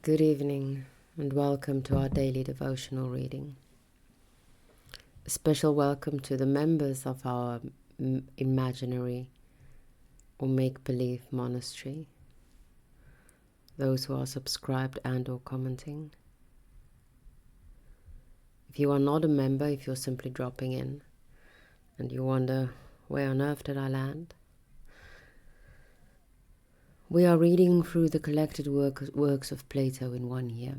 Good evening and welcome to our daily devotional reading. A special welcome to the members of our imaginary or make-believe monastery, those who are subscribed and or commenting. If you are not a member, if you're simply dropping in and you wonder, where on earth did I land? We are reading through the collected works of Plato in 1 year.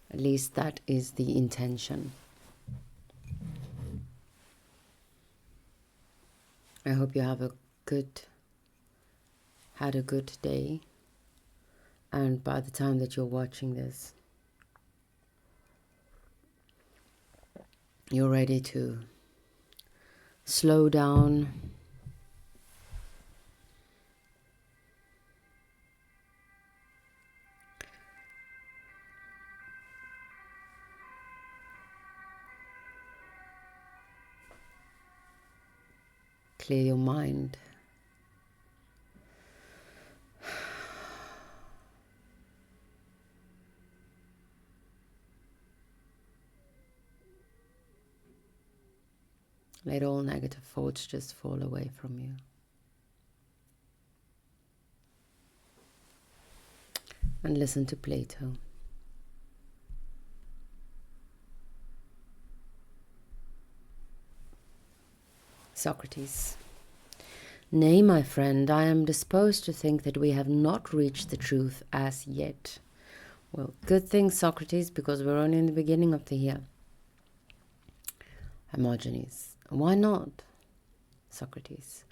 At least that is the intention. I hope you have had a good day, and by the time that you're watching this, you're ready to slow down, clear your mind. Let all negative thoughts just fall away from you. And listen to Plato. Socrates. Nay, my friend, I am disposed to think that we have not reached the truth as yet. Well, good thing, Socrates, because we're only in the beginning of the year. Hermogenes. Why not? Socrates.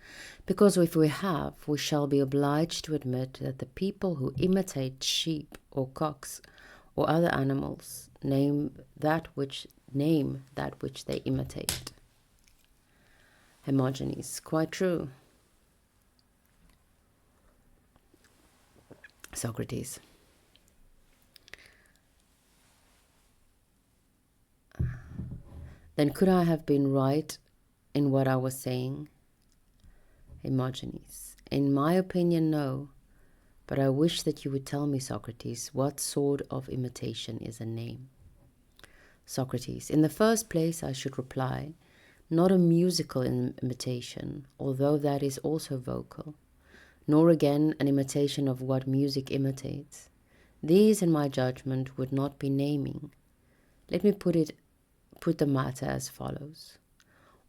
Because if we have, we shall be obliged to admit that the people who imitate sheep or cocks or other animals name that which they imitate. Hermogenes. Quite true. Socrates. Then could I have been right in what I was saying? Hermogenes. In my opinion, no. But I wish that you would tell me, Socrates, what sort of imitation is a name? Socrates. In the first place, I should reply, not a musical imitation, although that is also vocal, nor again an imitation of what music imitates. These, in my judgment, would not be naming. Let me put the matter as follows.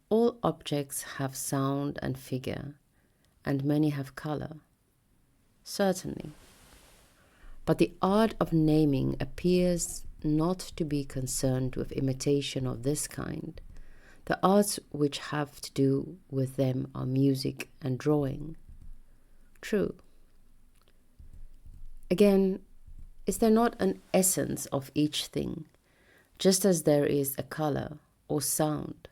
All objects have sound and figure, and many have color. Certainly. But the art of naming appears not to be concerned with imitation of this kind. The arts which have to do with them are music and drawing. True. Again, is there not an essence of each thing, just as there is a color or sound?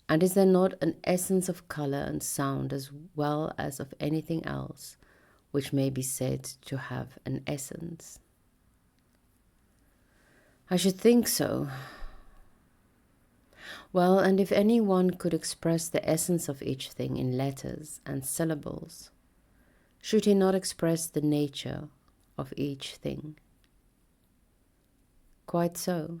And is there not an essence of color and sound as well as of anything else which may be said to have an essence? I should think so. Well, and if anyone could express the essence of each thing in letters and syllables, should he not express the nature of each thing? Quite so.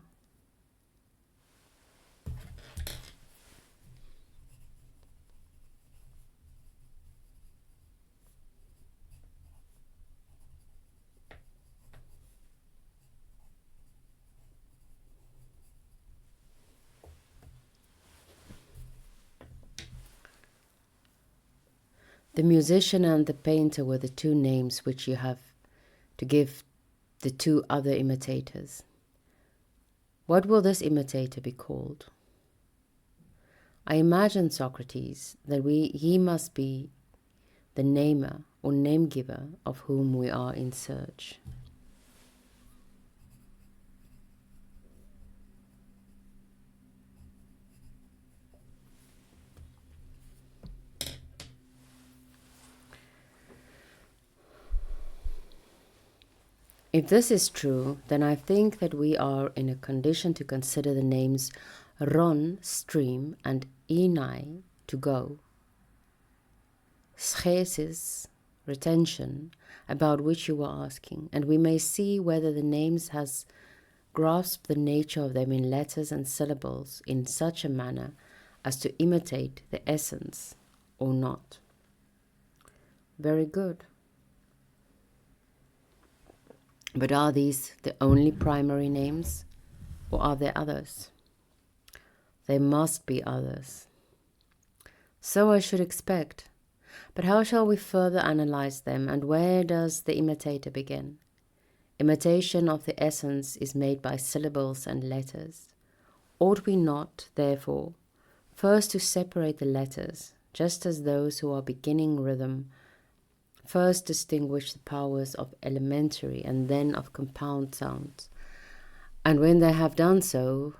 The musician and the painter were the two names which you have to give the two other imitators. What will this imitator be called? I imagine, Socrates, that he must be the namer or name-giver of whom we are in search. If this is true, then I think that we are in a condition to consider the names Ron, stream, and Enai, to go, Schesis, retention, about which you were asking, and we may see whether the names has grasped the nature of them in letters and syllables in such a manner as to imitate the essence or not. Very good. But are these the only primary names, or are there others? There must be others. So I should expect. But how shall we further analyze them, and where does the imitator begin? Imitation of the essence is made by syllables and letters. Ought we not, therefore, first to separate the letters, just as those who are beginning rhythm first distinguish the powers of elementary and then of compound sounds, and when they have done so,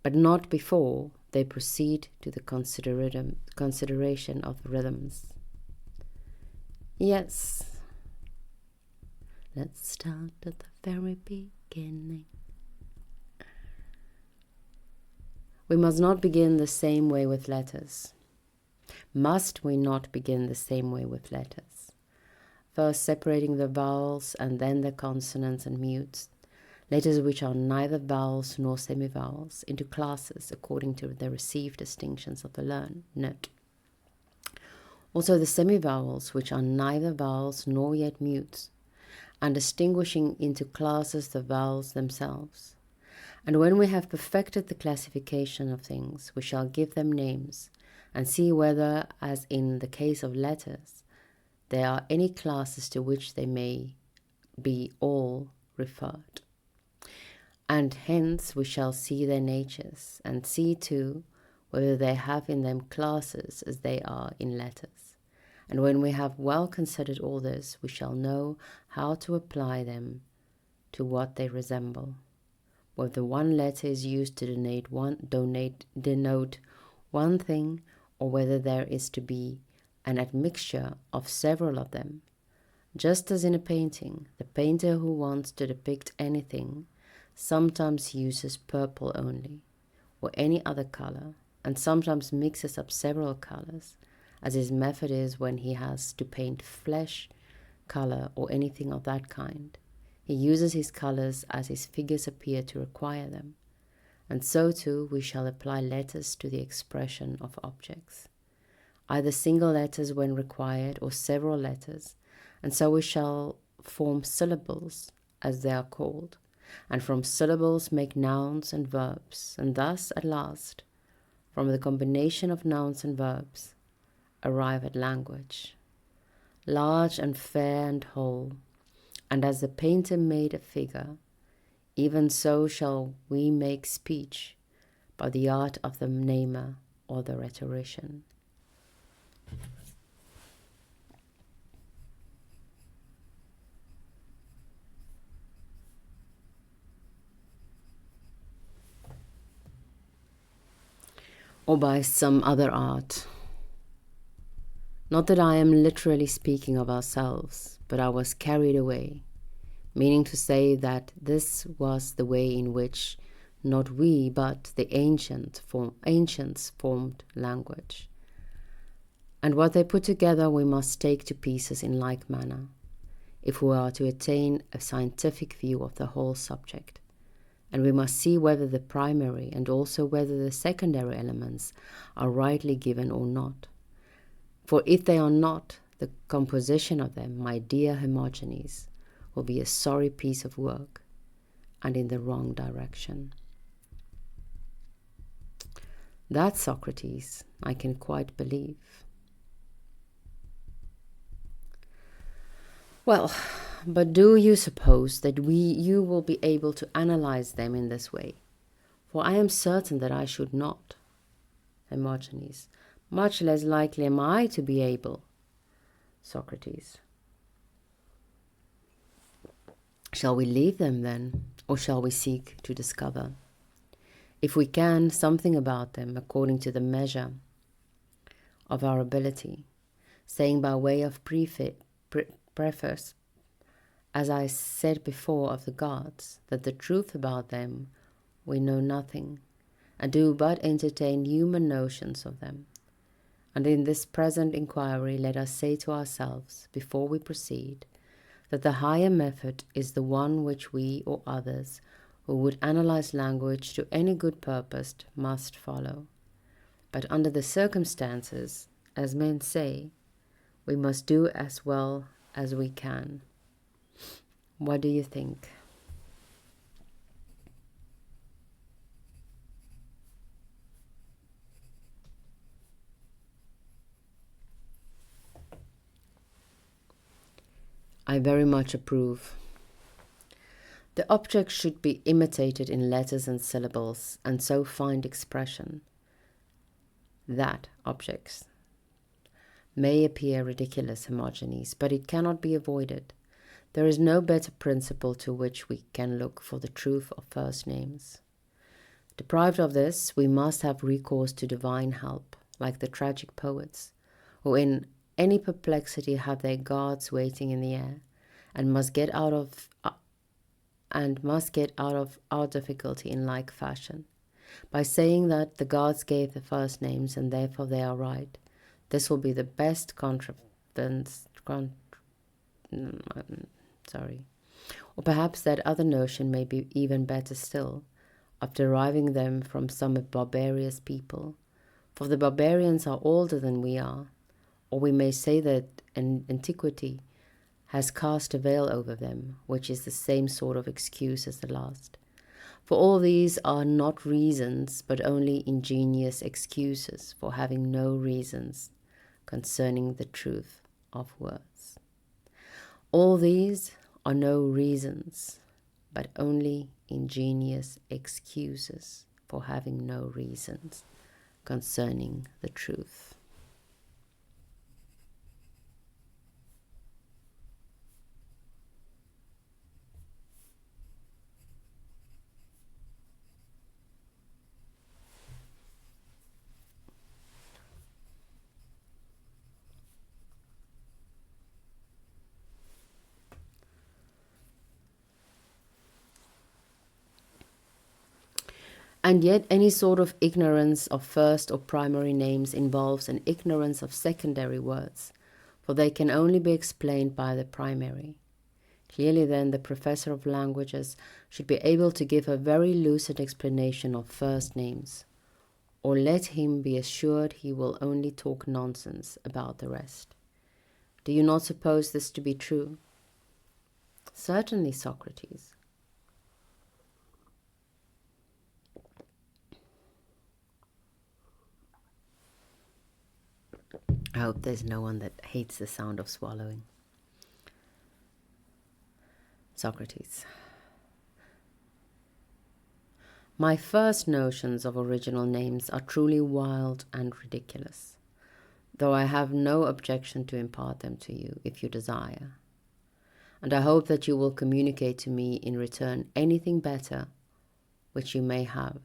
but not before, they proceed to the consideration of rhythms? Yes. Let's start at the very beginning. We must not begin the same way with letters. Must we not begin the same way with letters? First separating the vowels and then the consonants and mutes, letters which are neither vowels nor semivowels, into classes according to the received distinctions of the learned. Also the semivowels, which are neither vowels nor yet mutes, and distinguishing into classes the vowels themselves. And when we have perfected the classification of things, we shall give them names, and see whether, as in the case of letters, there are any classes to which they may be all referred. And hence we shall see their natures, and see too whether they have in them classes as they are in letters. And when we have well considered all this, we shall know how to apply them to what they resemble. Whether one letter is used to denote one thing, or whether there is to be an admixture of several of them. Just as in a painting, the painter who wants to depict anything sometimes uses purple only, or any other color, and sometimes mixes up several colors, as his method is when he has to paint flesh, color, or anything of that kind. He uses his colors as his figures appear to require them. And so too we shall apply letters to the expression of objects, either single letters when required, or several letters, and so we shall form syllables, as they are called, and from syllables make nouns and verbs, and thus at last, from the combination of nouns and verbs, arrive at language, large and fair and whole. And as the painter made a figure, even so shall we make speech by the art of the namer or the rhetorician. Or by some other art. Not that I am literally speaking of ourselves, but I was carried away, meaning to say that this was the way in which not we, but the ancients formed language. And what they put together we must take to pieces in like manner, if we are to attain a scientific view of the whole subject. And we must see whether the primary and also whether the secondary elements are rightly given or not. For if they are not, the composition of them, my dear Hermogenes, will be a sorry piece of work, and in the wrong direction. That, Socrates, I can quite believe. Well, but do you suppose that you will be able to analyze them in this way? For I am certain that I should not. Hermogenes. Much less likely am I to be able. Socrates. Shall we leave them then, or shall we seek to discover, if we can, something about them according to the measure of our ability, saying by way of preface, as I said before of the gods, that the truth about them we know nothing, and do but entertain human notions of them, And in this present inquiry, let us say to ourselves, before we proceed, that the higher method is the one which we or others who would analyze language to any good purpose must follow. But under the circumstances, as men say, we must do as well as we can. What do you think? I very much approve. The object should be imitated in letters and syllables, and so find expression. That objects may appear ridiculous, Hermogenes, but it cannot be avoided. There is no better principle to which we can look for the truth of first names. Deprived of this, we must have recourse to divine help, like the tragic poets, who in any perplexity have their gods waiting in the air, and must get out of our difficulty in like fashion, by saying that the gods gave the first names and therefore they are right. This will be the best or perhaps that other notion may be even better still, of deriving them from some barbarous people, for the barbarians are older than we are, or we may say that antiquity has cast a veil over them, which is the same sort of excuse as the last. For all these are not reasons, but only ingenious excuses for having no reasons concerning the truth of words. All these are no reasons, but only ingenious excuses for having no reasons concerning the truth. And yet any sort of ignorance of first or primary names involves an ignorance of secondary words, for they can only be explained by the primary. Clearly then the professor of languages should be able to give a very lucid explanation of first names, or let him be assured he will only talk nonsense about the rest. Do you not suppose this to be true? Certainly, Socrates. I hope there's no one that hates the sound of swallowing. Socrates. My first notions of original names are truly wild and ridiculous, though I have no objection to impart them to you if you desire. And I hope that you will communicate to me in return anything better which you may have.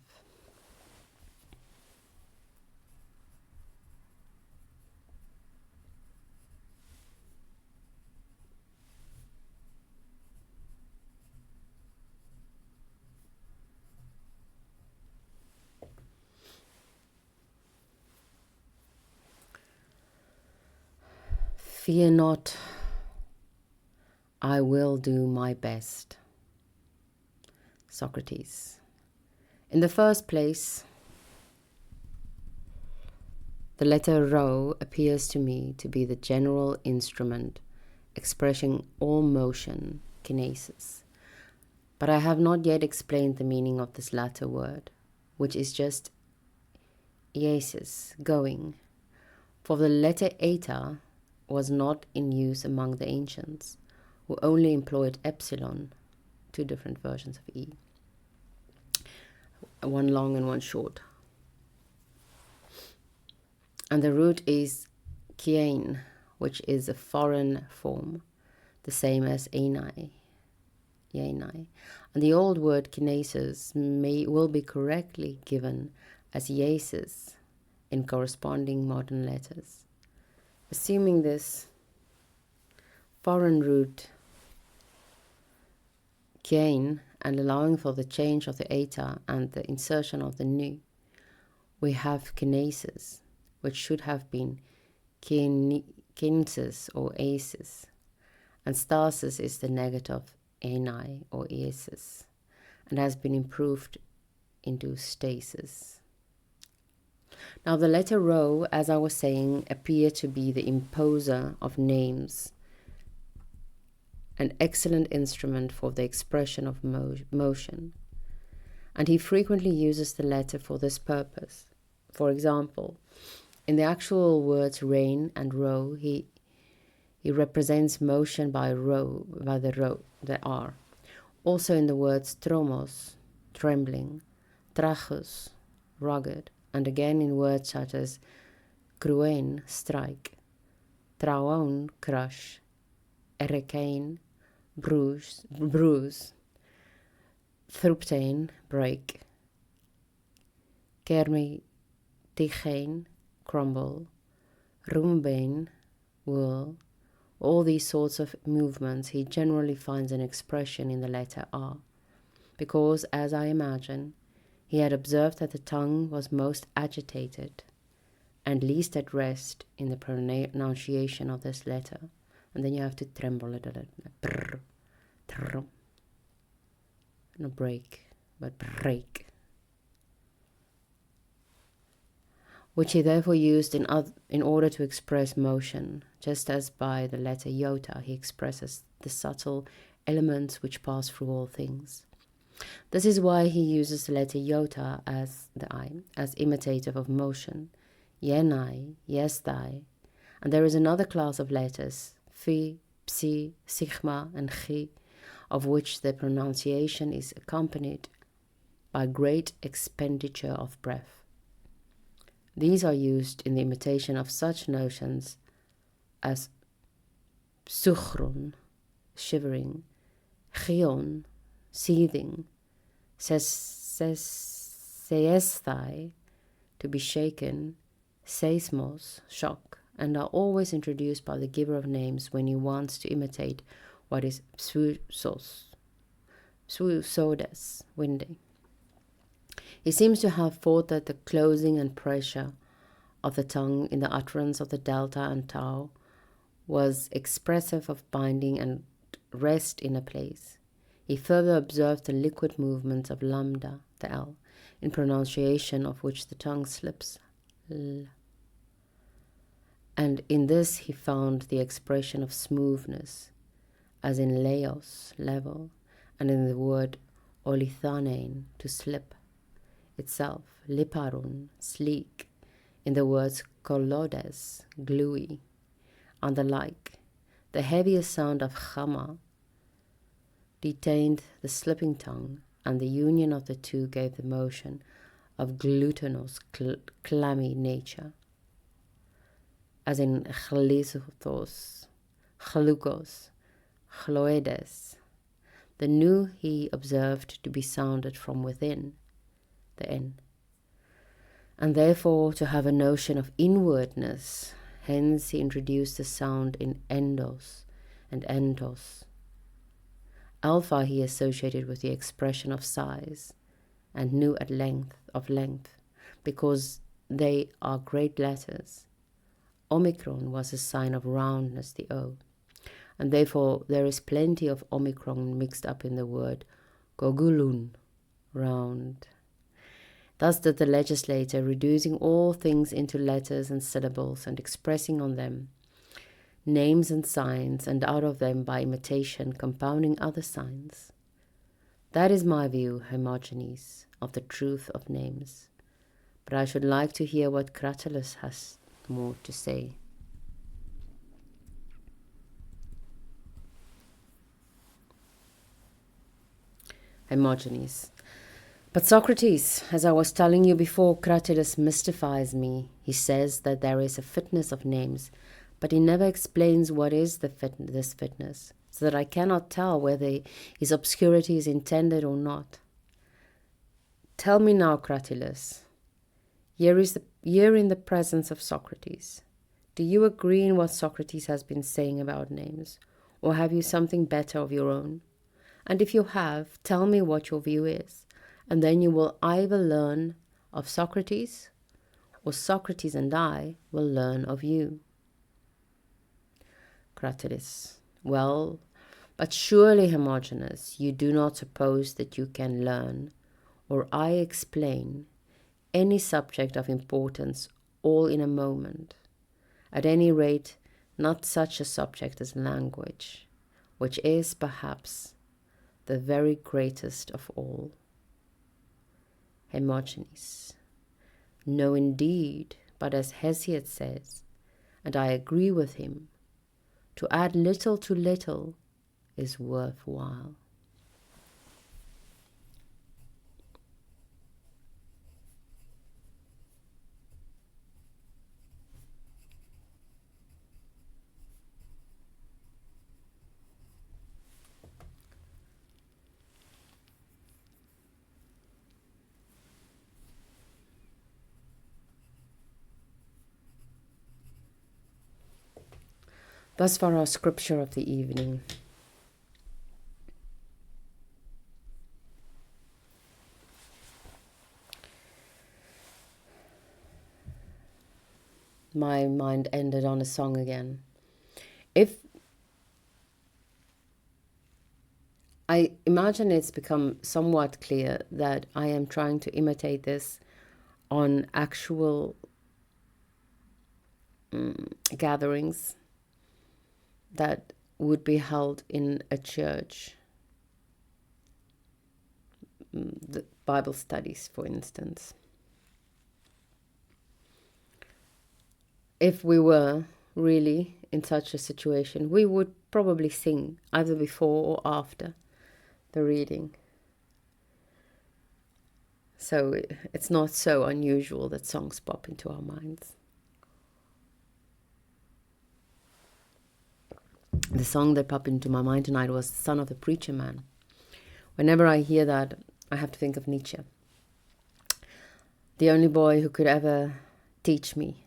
Fear not, I will do my best. Socrates. In the first place, the letter rho appears to me to be the general instrument expressing all motion, kinesis. But I have not yet explained the meaning of this latter word, which is just iesis, going. For the letter eta was not in use among the ancients, who only employed epsilon, two different versions of e, one long and one short. And the root is kiein, which is a foreign form, the same as enai. And the old word kinesis will be correctly given as iesis in corresponding modern letters. Assuming this foreign root kiein and allowing for the change of the eta and the insertion of the nu, we have kinesis, which should have been kinsis or asis, and stasis is the negative ani or asis, and has been improved into stasis. Now the letter rho, as I was saying, appeared to be the imposer of names, an excellent instrument for the expression of motion, and he frequently uses the letter for this purpose. For example, in the actual words rain and row, he represents motion by the R. Also in the words tromos, trembling, trachus, rugged, and again in words such as cruin, strike, traon, crush, erekain, bruise, thruptein, break, kermi, tigein, crumble, rumbein, whirl. All these sorts of movements he generally finds an expression in the letter R, because, as I imagine, he had observed that the tongue was most agitated and least at rest in the pronunciation of this letter. And then you have to tremble a little, brr, trr. No break, but break. Which he therefore used in order to express motion, just as by the letter iota he expresses the subtle elements which pass through all things. This is why he uses the letter iota as the I, as imitative of motion, yenai, yestai, and there is another class of letters, phi, psi, sigma, and chi, of which the pronunciation is accompanied by great expenditure of breath. These are used in the imitation of such notions as suchrun, shivering, chion, seething, seesthai, to be shaken, seismos, shock, and are always introduced by the giver of names when he wants to imitate what is psusos, windy. He seems to have thought that the closing and pressure of the tongue in the utterance of the delta and tau was expressive of binding and rest in a place. He further observed the liquid movements of lambda, the L, in pronunciation of which the tongue slips, L. And in this he found the expression of smoothness, as in leos, level, and in the word olithanein, to slip, itself, liparun, sleek, in the words kolodes, gluey, and the like. The heaviest sound of chama detained the slipping tongue, and the union of the two gave the motion of glutinous, clammy nature, as in chlysothos, chlugos, chloedes. The nu he observed to be sounded from within, the N, and therefore to have a notion of inwardness. Hence he introduced the sound in endos and entos. Alpha he associated with the expression of size, and nu at length, because they are great letters. Omicron was a sign of roundness, the O, and therefore there is plenty of omicron mixed up in the word gogulun, round. Thus did the legislator, reducing all things into letters and syllables, and expressing on them names and signs, and out of them by imitation compounding other signs. That is my view, Hermogenes, of the truth of names. But I should like to hear what Cratylus has more to say. Hermogenes. But Socrates, as I was telling you before, Cratylus mystifies me. He says that there is a fitness of names, but he never explains what is this fitness, so that I cannot tell whether his obscurity is intended or not. Tell me now, Cratylus, you're in the presence of Socrates. Do you agree in what Socrates has been saying about names, or have you something better of your own? And if you have, tell me what your view is, and then you will either learn of Socrates or Socrates and I will learn of you. Cratylus. Well, but surely, Hermogenes, you do not suppose that you can learn, or I explain, any subject of importance all in a moment. At any rate, not such a subject as language, which is, perhaps, the very greatest of all. Hermogenes. No, indeed, but as Hesiod says, and I agree with him, to add little to little is worthwhile. Thus far our scripture of the evening. My mind ended on a song again. If I imagine it's become somewhat clear that I am trying to imitate this on actual gatherings that would be held in a church, the Bible studies, for instance. If we were really in such a situation, we would probably sing either before or after the reading. So it's not so unusual that songs pop into our minds. The song that popped into my mind tonight was Son of the Preacher Man. Whenever I hear that, I have to think of Nietzsche. The only boy who could ever teach me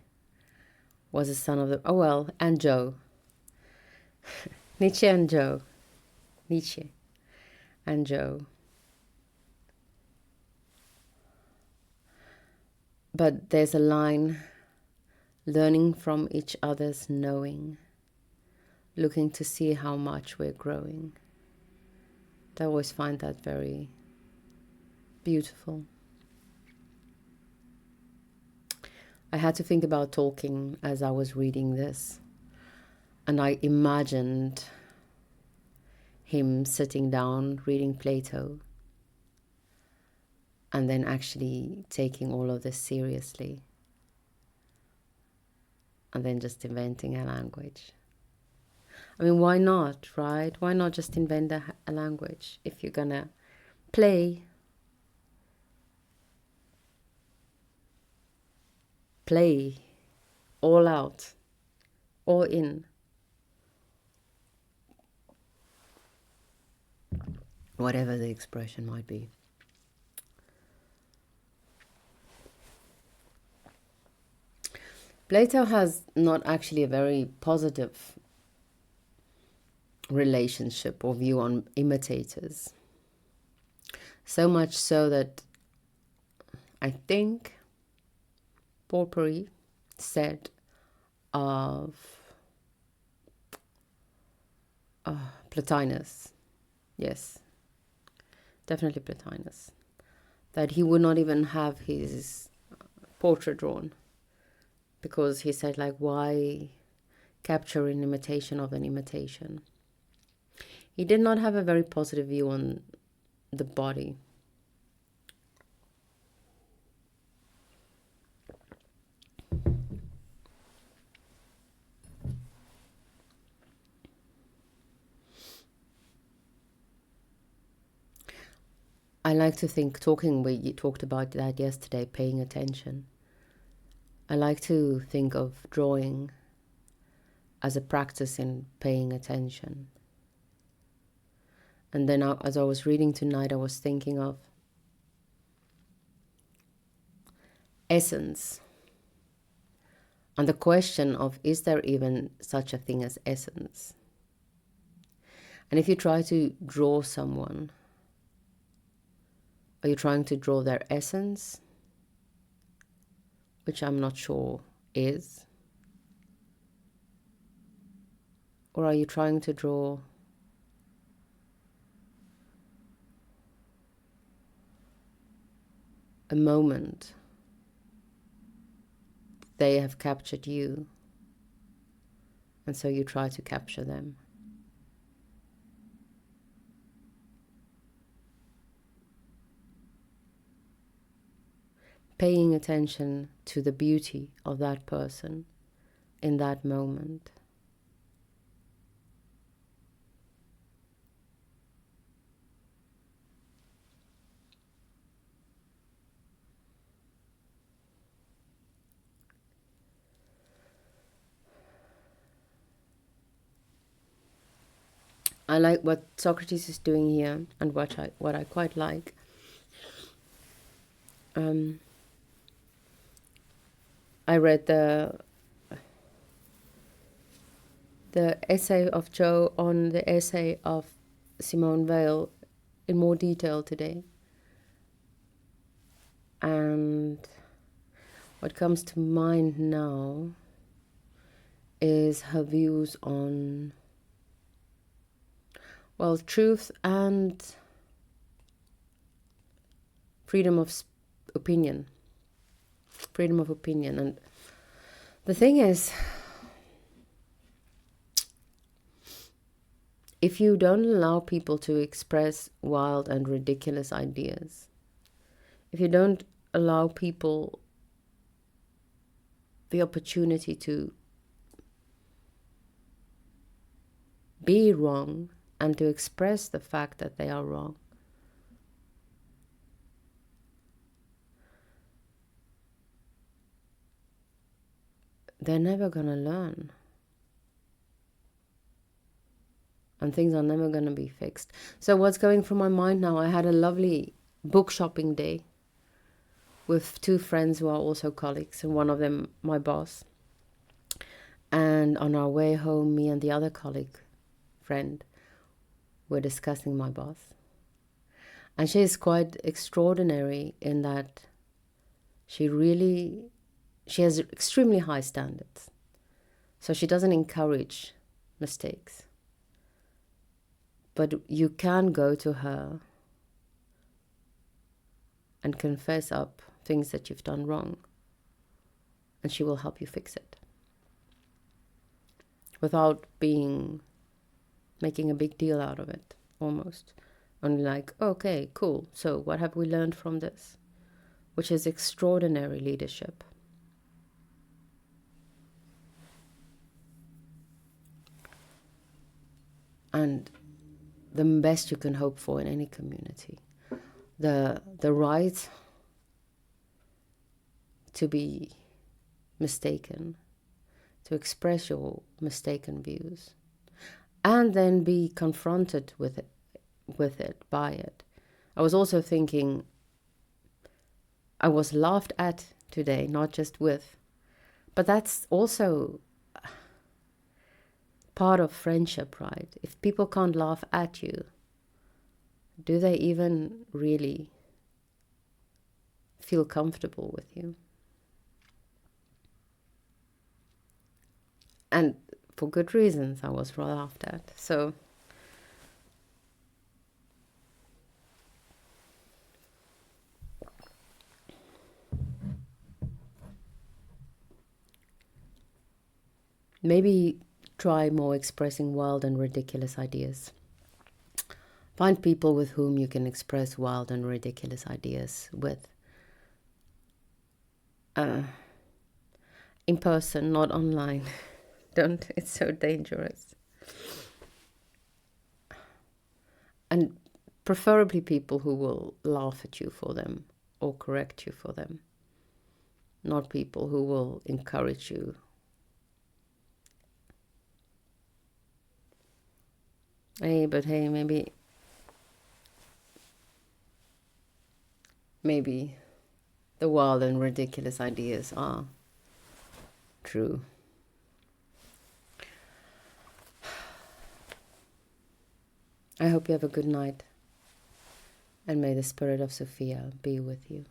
was the son of the... and Joe. Nietzsche and Joe. Nietzsche and Joe. But there's a line, learning from each other's knowing, looking to see how much we're growing. I always find that very beautiful. I had to think about Tolkien as I was reading this, and I imagined him sitting down reading Plato and then actually taking all of this seriously and then just inventing a language. I mean, why not, right? Why not just invent a language if you're gonna play all out, all in. Whatever the expression might be. Plato has not actually a very positive relationship or view on imitators. So much so that I think Porphyry said of Plotinus, yes, definitely Plotinus, that he would not even have his portrait drawn because he said, like, why capture an imitation of an imitation? He did not have a very positive view on the body. I like to think, we talked about that yesterday, paying attention. I like to think of drawing as a practice in paying attention. And then as I was reading tonight, I was thinking of essence. And the question of, is there even such a thing as essence? And if you try to draw someone, are you trying to draw their essence? which I'm not sure is? Or are you trying to draw a moment they have captured you, and so you try to capture them? Paying attention to the beauty of that person in that moment. I like what Socrates is doing here, and what I quite like. I read the essay of Joe on the essay of Simone Weil in more detail today. And what comes to mind now is her views on, well, truth and freedom of opinion. Freedom of opinion. And the thing is, if you don't allow people to express wild and ridiculous ideas, if you don't allow people the opportunity to be wrong and to express the fact that they are wrong, they're never gonna learn. And things are never gonna be fixed. So what's going through my mind now, I had a lovely book shopping day with two friends who are also colleagues, and one of them my boss. And on our way home, me and the other colleague friend were discussing my boss. And she is quite extraordinary in that she has extremely high standards. So she doesn't encourage mistakes. But you can go to her and confess up things that you've done wrong, and she will help you fix it without making a big deal out of it, almost. Only like, okay, cool, so what have we learned from this? Which is extraordinary leadership. And the best you can hope for in any community. The right to be mistaken, to express your mistaken views, and then be confronted with it, by it. I was also thinking, I was laughed at today, not just with, but that's also part of friendship, right? If people can't laugh at you, do they even really feel comfortable with you? And for good reasons, I was laughed at. So maybe try more expressing wild and ridiculous ideas. Find people with whom you can express wild and ridiculous ideas with. In person, not online. Don't, it's so dangerous. And preferably people who will laugh at you for them or correct you for them. Not people who will encourage you. But hey, maybe the wild and ridiculous ideas are true. I hope you have a good night, and may the spirit of Sophia be with you.